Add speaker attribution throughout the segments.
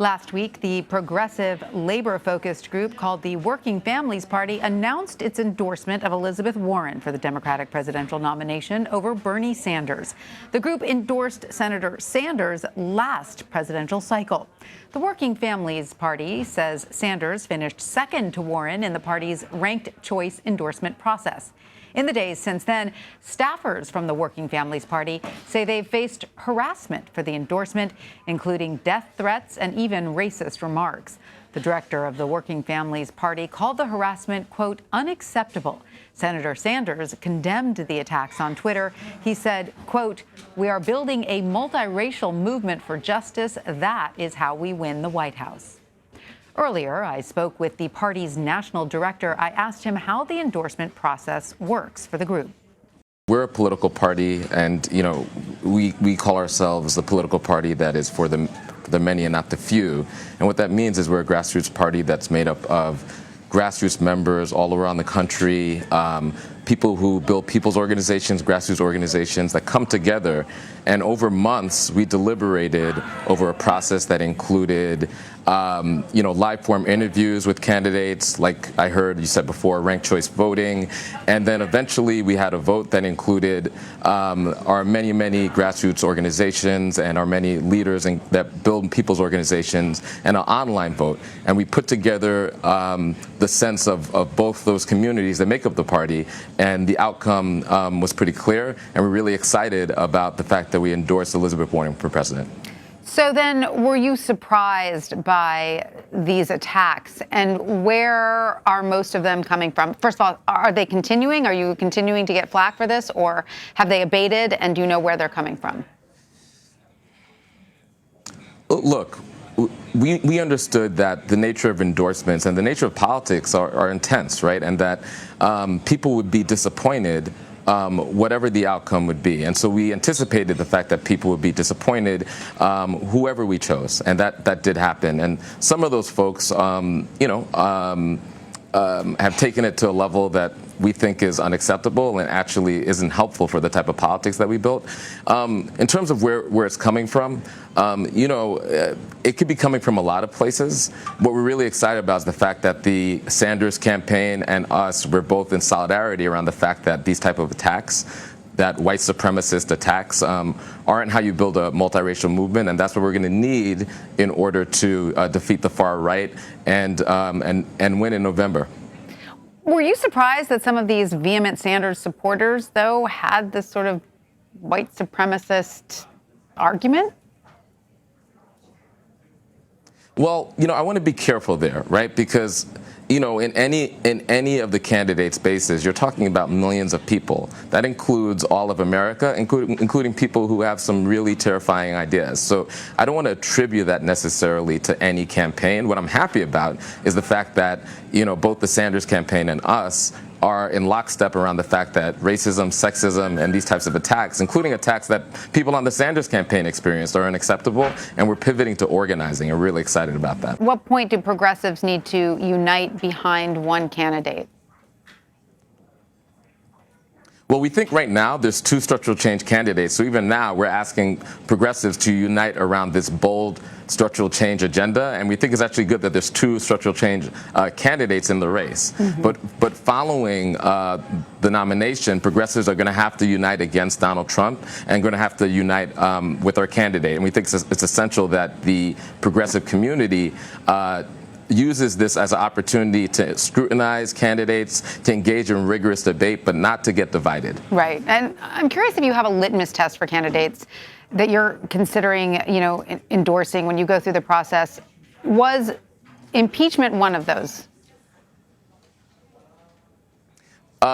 Speaker 1: Last week, the progressive, labor-focused group called the Working Families Party announced its endorsement of Elizabeth Warren for the Democratic presidential nomination over Bernie Sanders. The group endorsed Senator Sanders' last presidential cycle. The Working Families Party says Sanders finished second to Warren in the party's ranked choice endorsement process. In the days since then, staffers from the Working Families Party say they've faced harassment for the endorsement, including death threats and even racist remarks. The director of the Working Families Party called the harassment, quote, unacceptable. Senator Sanders condemned the attacks on Twitter. He said, quote, we are building a multiracial movement for justice. That is how we win the White House. Earlier, I spoke with the party's national director. I asked him how the endorsement process works for the group.
Speaker 2: We're a political party, and we call ourselves the political party that is for the many and not the few. And what that means is we're a grassroots party that's made up of grassroots members all around the country, people who build people's organizations, grassroots organizations that come together. And over months, we deliberated over a process that included live form interviews with candidates, like I heard you said before, ranked choice voting. And then eventually we had a vote that included our many, many grassroots organizations and our many leaders that build people's organizations, and an online vote. And we put together the sense of both those communities that make up the party, and the outcome was pretty clear. And we're really excited about the fact that we endorsed Elizabeth Warren for president.
Speaker 1: So then, were you surprised by these attacks, and where are most of them coming from? First of all, are they continuing? Are you continuing to get flack for this, or have they abated, and do you know where they're coming from?
Speaker 2: Look, we understood that the nature of endorsements and the nature of politics are intense, right? And that people would be disappointed whatever the outcome would be. And so we anticipated the fact that people would be disappointed, whoever we chose. And that did happen. And some of those folks, have taken it to a level that we think is unacceptable and actually isn't helpful for the type of politics that we built. In terms of where it's coming from, it could be coming from a lot of places. What we're really excited about is the fact that the Sanders campaign and us were both in solidarity around the fact that these type of attacks, that white supremacist attacks, aren't how you build a multiracial movement, and that's what we're going to need in order to defeat the far right and win in November.
Speaker 1: Were you surprised that some of these vehement Sanders supporters, though, had this sort of white supremacist argument?
Speaker 2: Well, I want to be careful there, right? Because, in any of the candidates' bases, you're talking about millions of people. That includes all of America, including people who have some really terrifying ideas. So I don't want to attribute that necessarily to any campaign. What I'm happy about is the fact that, both the Sanders campaign and us are in lockstep around the fact that racism, sexism, and these types of attacks, including attacks that people on the Sanders campaign experienced, are unacceptable, and we're pivoting to organizing. I'm really excited about that.
Speaker 1: At what point do progressives need to unite behind one candidate?
Speaker 2: Well, we think right now there's two structural change candidates. So even now we're asking progressives to unite around this bold structural change agenda. And we think it's actually good that there's two structural change candidates in the race. Mm-hmm. But following the nomination, progressives are going to have to unite against Donald Trump and going to have to unite with our candidate. And we think it's essential that the progressive community uses this as an opportunity to scrutinize candidates, to engage in rigorous debate, but not to get divided.
Speaker 1: Right. And I'm curious if you have a litmus test for candidates that you're considering, endorsing when you go through the process. Was impeachment one of those?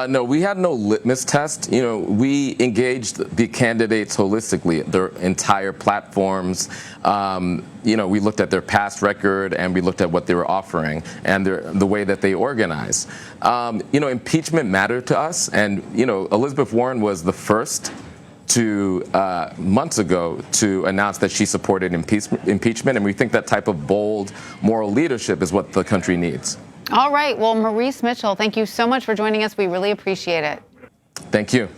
Speaker 2: No, we had no litmus test. We engaged the candidates holistically, their entire platforms. We looked at their past record, and we looked at what they were offering and the way that they organize. Impeachment mattered to us, and Elizabeth Warren was the first to months ago to announce that she supported impeachment, and we think that type of bold moral leadership is what the country needs.
Speaker 1: All right. Well, Maurice Mitchell, thank you so much for joining us. We really appreciate it.
Speaker 2: Thank you.